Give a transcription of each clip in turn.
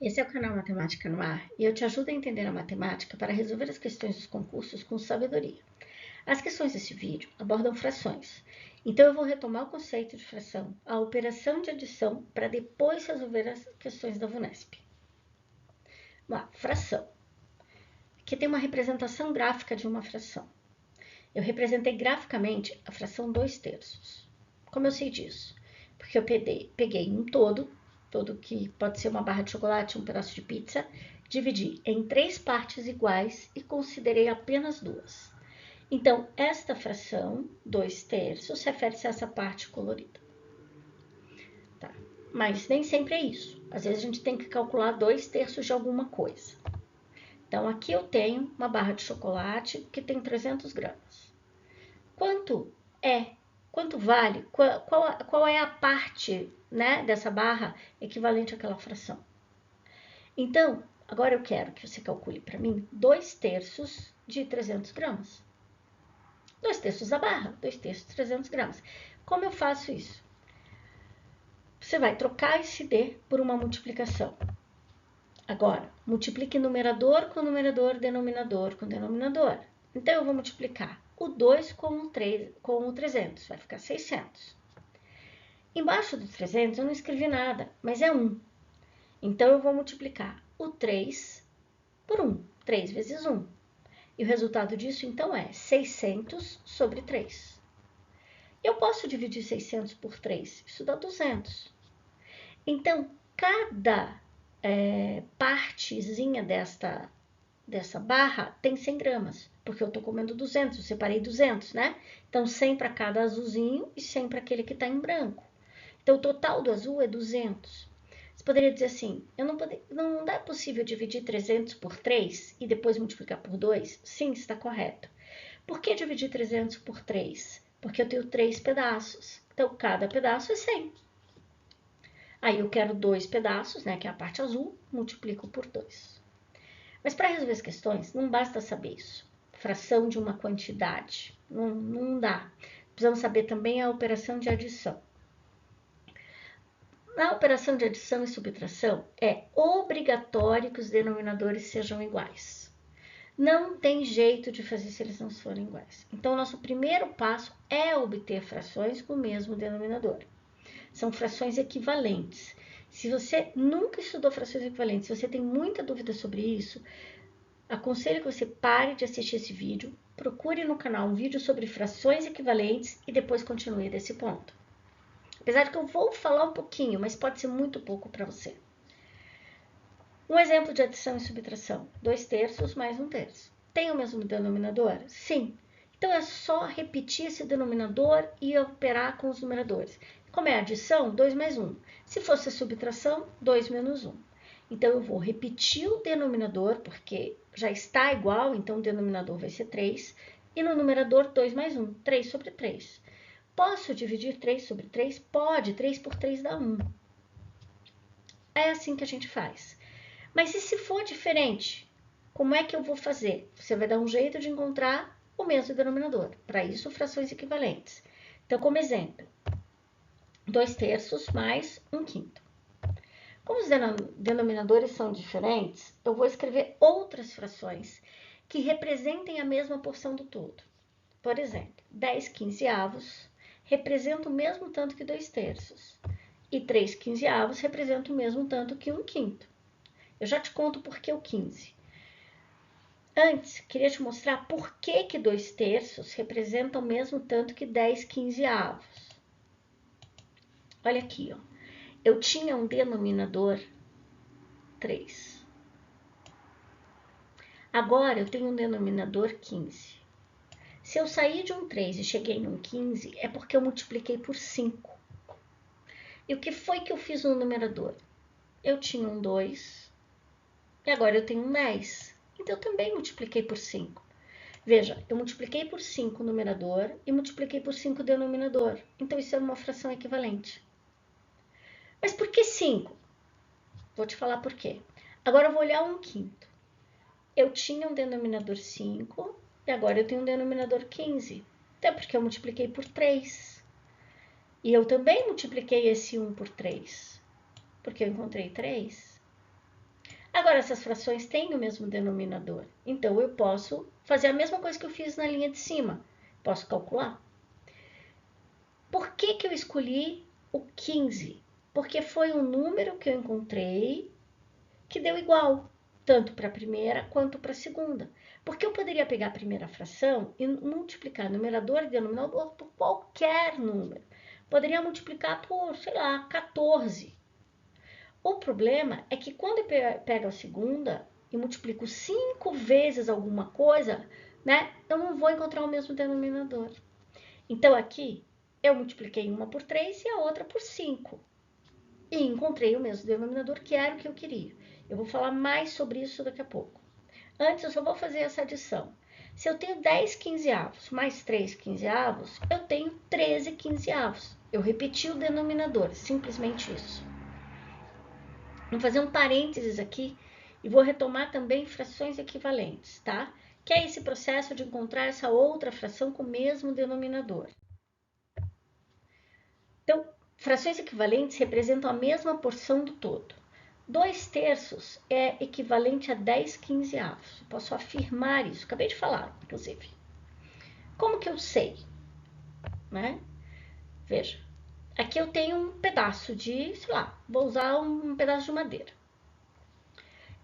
Esse é o canal Matemática no Ar e eu te ajudo a entender a matemática para resolver as questões dos concursos com sabedoria. As questões desse vídeo abordam frações, então eu vou retomar o conceito de fração, a operação de adição, para depois resolver as questões da VUNESP. Vamos lá, fração. Aqui tem uma representação gráfica de uma fração. Eu representei graficamente a fração 2/3. Como eu sei disso? Porque eu peguei um todo que pode ser uma barra de chocolate, um pedaço de pizza, dividi em 3 partes iguais e considerei apenas 2. Então, esta fração, 2/3, refere-se a essa parte colorida. Tá? Mas nem sempre é isso. Às vezes a gente tem que calcular 2/3 de alguma coisa. Então, aqui eu tenho uma barra de chocolate que tem 300 gramas. Quanto vale? Qual é a parte, né, dessa barra equivalente àquela fração? Então, agora eu quero que você calcule para mim 2/3 de 300 gramas. 2/3 da barra, 2/3 de 300 gramas. Como eu faço isso? Você vai trocar esse D por uma multiplicação. Agora, multiplique numerador com numerador, denominador com denominador. Então, eu vou multiplicar o 2 com o 300, vai ficar 600. Embaixo do 300 eu não escrevi nada, mas é 1. Então, eu vou multiplicar o 3 por 1, 3 vezes 1. E o resultado disso, então, é 600 sobre 3. Eu posso dividir 600 por 3, isso dá 200. Então, cada partezinha dessa barra tem 100 gramas, porque eu tô comendo 200, eu separei 200, né? Então, 100 para cada azulzinho e 100 para aquele que tá em branco. Então, o total do azul é 200. Você poderia dizer assim, não é possível dividir 300 por 3 e depois multiplicar por 2? Sim, está correto. Por que dividir 300 por 3? Porque eu tenho 3 pedaços. Então, cada pedaço é 100. Aí eu quero 2 pedaços, né, que é a parte azul, multiplico por 2. Mas para resolver as questões, não basta saber isso. Fração de uma quantidade, não dá. Precisamos saber também a operação de adição. Na operação de adição e subtração, é obrigatório que os denominadores sejam iguais. Não tem jeito de fazer se eles não forem iguais. Então, o nosso primeiro passo é obter frações com o mesmo denominador. São frações equivalentes. Se você nunca estudou frações equivalentes, se você tem muita dúvida sobre isso, aconselho que você pare de assistir esse vídeo, procure no canal um vídeo sobre frações equivalentes e depois continue desse ponto. Apesar de que eu vou falar um pouquinho, mas pode ser muito pouco para você. Um exemplo de adição e subtração: 2/3 mais 1/3. Tem o mesmo denominador? Sim. Então, é só repetir esse denominador e operar com os numeradores. Como é adição, 2 mais 1. Se fosse subtração, 2 menos 1. Então, eu vou repetir o denominador, porque já está igual, então o denominador vai ser 3. E no numerador, 2 mais 1, 3 sobre 3. Posso dividir 3 sobre 3? Pode, 3 por 3 dá 1. É assim que a gente faz. Mas e se for diferente? Como é que eu vou fazer? Você vai dar um jeito de encontrar o mesmo denominador. Para isso, frações equivalentes. Então, como exemplo, 2/3 mais 1/5. Como os denominadores são diferentes, eu vou escrever outras frações que representem a mesma porção do todo. Por exemplo, 10/15 representa o mesmo tanto que 2/3. E 3/15 representa o mesmo tanto que 1/5. Eu já te conto por que o 15. Antes, queria te mostrar por que 2/3 representa o mesmo tanto que 10/15. Olha aqui, ó. Eu tinha um denominador 3. Agora, eu tenho um denominador 15. Se eu sair de um 3 e cheguei num 15, é porque eu multipliquei por 5. E o que foi que eu fiz no numerador? Eu tinha um 2 e agora eu tenho um 10. Então, eu também multipliquei por 5. Veja, eu multipliquei por 5 o numerador e multipliquei por 5 o denominador. Então, isso é uma fração equivalente. Mas por que 5? Vou te falar por quê. Agora, eu vou olhar 1/5. Eu tinha um denominador 5 e agora eu tenho um denominador 15. Até porque eu multipliquei por 3. E eu também multipliquei esse 1 por 3, porque eu encontrei 3. Agora, essas frações têm o mesmo denominador. Então, eu posso fazer a mesma coisa que eu fiz na linha de cima. Posso calcular. Por que que eu escolhi o 15? Porque foi um número que eu encontrei que deu igual, tanto para a primeira quanto para a segunda. Porque eu poderia pegar a primeira fração e multiplicar numerador e denominador por qualquer número. Poderia multiplicar por, sei lá, 14. O problema é que quando eu pego a segunda e multiplico 5 vezes alguma coisa, né, eu não vou encontrar o mesmo denominador. Então, aqui, eu multipliquei uma por 3 e a outra por 5. E encontrei o mesmo denominador, que era o que eu queria. Eu vou falar mais sobre isso daqui a pouco. Antes, eu só vou fazer essa adição. Se eu tenho 10 quinzeavos mais 3 quinzeavos, eu tenho 13 quinzeavos. Eu repeti o denominador, simplesmente isso. Vou fazer um parênteses aqui e vou retomar também frações equivalentes, tá? Que é esse processo de encontrar essa outra fração com o mesmo denominador. Então, frações equivalentes representam a mesma porção do todo. 2/3 é equivalente a 10 quinzeavos. Eu posso afirmar isso, acabei de falar, inclusive. Como que eu sei? Né? Veja, aqui eu tenho um pedaço de, sei lá, vou usar um pedaço de madeira.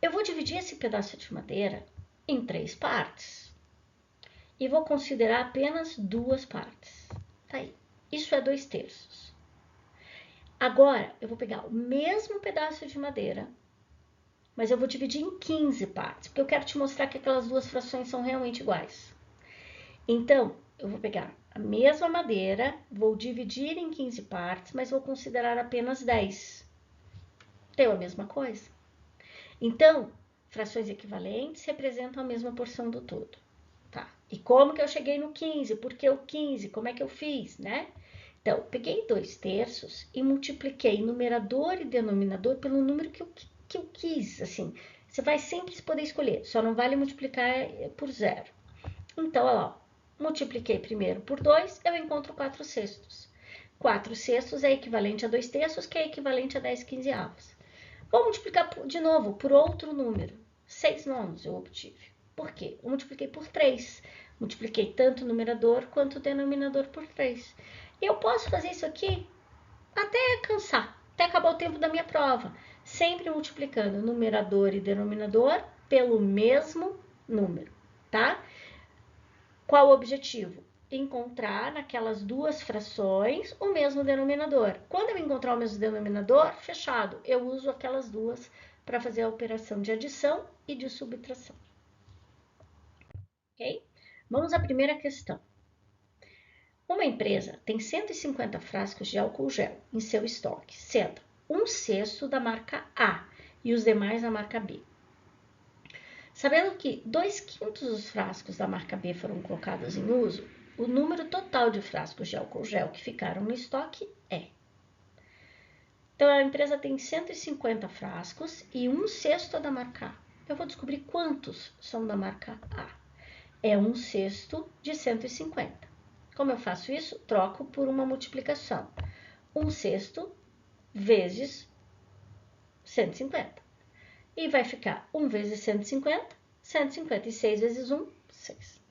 Eu vou dividir esse pedaço de madeira em 3 partes. E vou considerar apenas 2 partes. Tá aí. Isso é 2/3. Agora, eu vou pegar o mesmo pedaço de madeira, mas eu vou dividir em 15 partes, porque eu quero te mostrar que aquelas duas frações são realmente iguais. Então, eu vou pegar a mesma madeira, vou dividir em 15 partes, mas vou considerar apenas 10. Deu a mesma coisa? Então, frações equivalentes representam a mesma porção do todo. Tá? E como que eu cheguei no 15? Por que o 15? Como é que eu fiz, né? Então, peguei 2/3 e multipliquei numerador e denominador pelo número que eu quis, assim. Você vai sempre poder escolher, só não vale multiplicar por 0. Então, olha lá, multipliquei primeiro por 2, eu encontro 4/6. 4/6 é equivalente a 2/3, que é equivalente a 10 quinzeavos. Vou multiplicar de novo por outro número. 6/9 eu obtive. Por quê? Eu multipliquei por 3. Multipliquei tanto o numerador quanto o denominador por 3. E eu posso fazer isso aqui até cansar, até acabar o tempo da minha prova. Sempre multiplicando numerador e denominador pelo mesmo número, tá? Qual o objetivo? Encontrar naquelas duas frações o mesmo denominador. Quando eu encontrar o mesmo denominador, fechado, eu uso aquelas duas para fazer a operação de adição e de subtração. Ok? Vamos à primeira questão. Uma empresa tem 150 frascos de álcool gel em seu estoque, sendo 1/6 da marca A e os demais da marca B. Sabendo que 2/5 dos frascos da marca B foram colocados em uso, o número total de frascos de álcool gel que ficaram no estoque é. Então, a empresa tem 150 frascos e 1/6 da marca A. Eu vou descobrir quantos são da marca A. É 1/6 de 150. Como eu faço isso? Troco por uma multiplicação. 1/6 vezes 150. E vai ficar 1 vezes 150, 150. E 6 vezes 1, 6.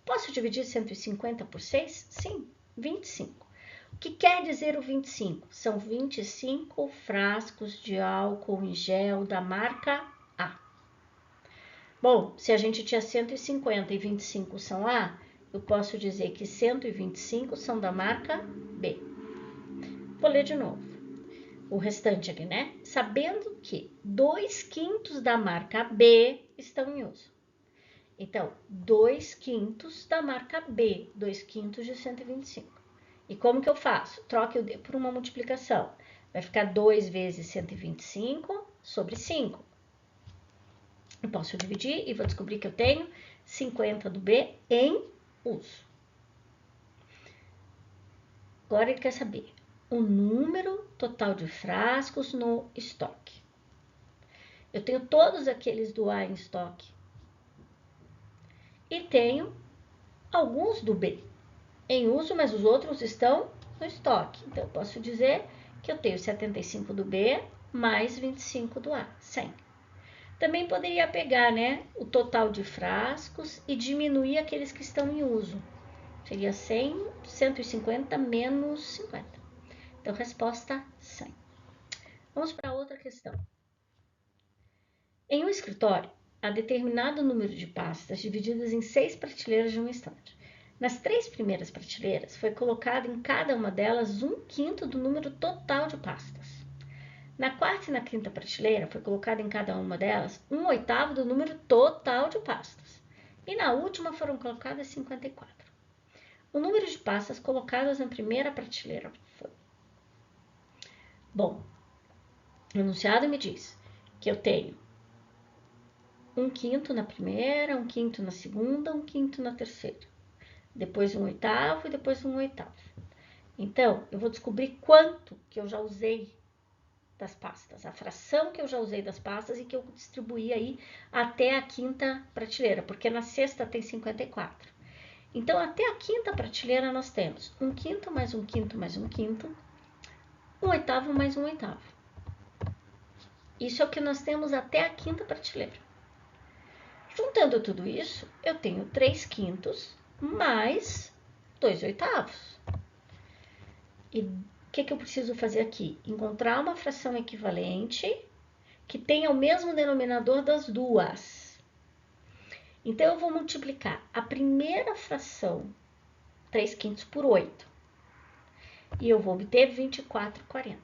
Posso dividir 150 por 6? Sim, 25. O que quer dizer o 25? São 25 frascos de álcool em gel da marca A. Bom, se a gente tinha 150 e 25 são A, eu posso dizer que 125 são da marca B. Vou ler de novo. O restante aqui, né? Sabendo que 2/5 da marca B estão em uso. Então, 2/5 da marca B, 2/5 de 125. E como que eu faço? Troque o D por uma multiplicação. Vai ficar 2 vezes 125 sobre 5. Eu posso dividir e vou descobrir que eu tenho 50 do B em uso. Agora ele quer saber o número total de frascos no estoque. Eu tenho todos aqueles do A em estoque. E tenho alguns do B em uso, mas os outros estão no estoque. Então, eu posso dizer que eu tenho 75 do B mais 25 do A, 100. Também poderia pegar, né, o total de frascos e diminuir aqueles que estão em uso. Seria 100, 150 menos 50. Então, resposta 100. Vamos para outra questão. Em um escritório, há determinado número de pastas divididas em 6 prateleiras de um estante. Nas 3 primeiras prateleiras, foi colocado em cada uma delas 1/5 do número total de pastas. Na 4ª e na 5ª prateleira, foi colocado em cada uma delas 1/8 do número total de pastas. E na última foram colocadas 54. O número de pastas colocadas na primeira prateleira foi... Bom, o enunciado me diz que eu tenho 1/5 na primeira, 1/5 na segunda, 1/5 na terceira. Depois 1/8 e depois 1/8. Então, eu vou descobrir quanto que eu já usei das pastas, a fração que eu já usei das pastas e que eu distribuí aí até a 5ª prateleira, porque na 6ª tem 54. Então, até a 5ª prateleira nós temos 1/5 mais 1/5 mais 1/5, 1/8 mais 1/8. Isso é o que nós temos até a 5ª prateleira. Juntando tudo isso, eu tenho 3/5 mais 2/8. E o que eu preciso fazer aqui? Encontrar uma fração equivalente que tenha o mesmo denominador das duas. Então, eu vou multiplicar a primeira fração, 3/5 por 8. E eu vou obter 24/40.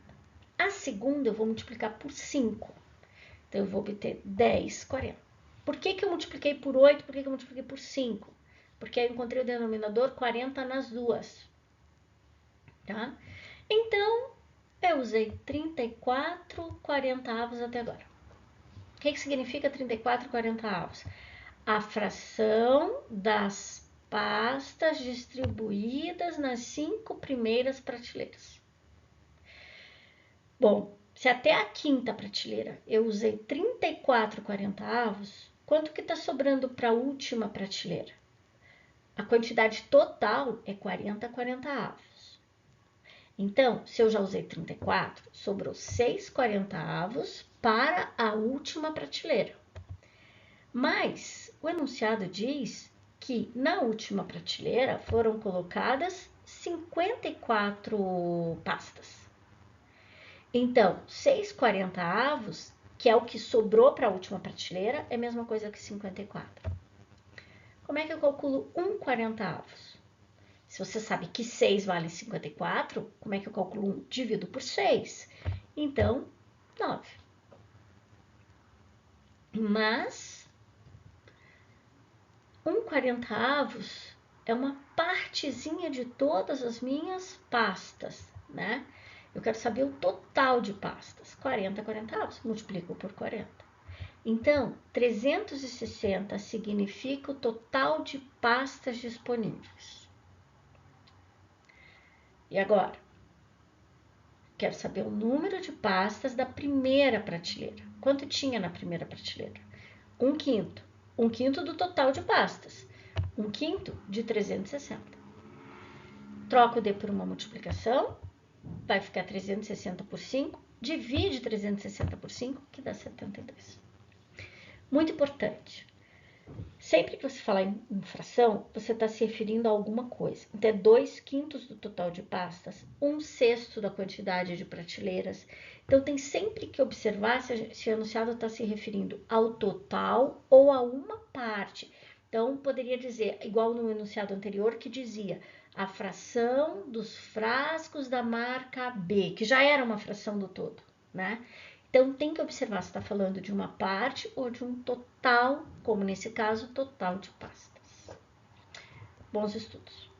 A segunda eu vou multiplicar por 5. Então, eu vou obter 10/40. Por que eu multipliquei por 8? Por que eu multipliquei por 5? Porque eu encontrei o denominador 40 nas duas. Tá? Então, eu usei 34/40 até agora. O que significa 34/40? A fração das pastas distribuídas nas 5 primeiras prateleiras. Bom, se até a 5ª prateleira eu usei 34/40, quanto que está sobrando para a última prateleira? A quantidade total é 40/40. Então, se eu já usei 34, sobrou 6/40 para a última prateleira. Mas o enunciado diz que na última prateleira foram colocadas 54 pastas. Então, 6/40, que é o que sobrou para a última prateleira, é a mesma coisa que 54. Como é que eu calculo 1/40? Se você sabe que 6 vale 54, como é que eu calculo 1? Divido por 6. Então, 9. Mas 1/40 é uma partezinha de todas as minhas pastas, né? Eu quero saber o total de pastas. 40/40, multiplico por 40. Então, 360 significa o total de pastas disponíveis. E agora? Quero saber o número de pastas da primeira prateleira. Quanto tinha na primeira prateleira? 1/5. 1/5 do total de pastas. 1/5 de 360. Troco o D por uma multiplicação. Vai ficar 360 por 5. Divide 360 por 5, que dá 72. Muito importante. Sempre que você falar em fração, você está se referindo a alguma coisa. Então, é 2/5 do total de pastas, 1/6 da quantidade de prateleiras. Então, tem sempre que observar se o enunciado está se referindo ao total ou a uma parte. Então, poderia dizer, igual no enunciado anterior, que dizia a fração dos frascos da marca B, que já era uma fração do todo, né? Então, tem que observar se está falando de uma parte ou de um total, como nesse caso, total de pastas. Bons estudos!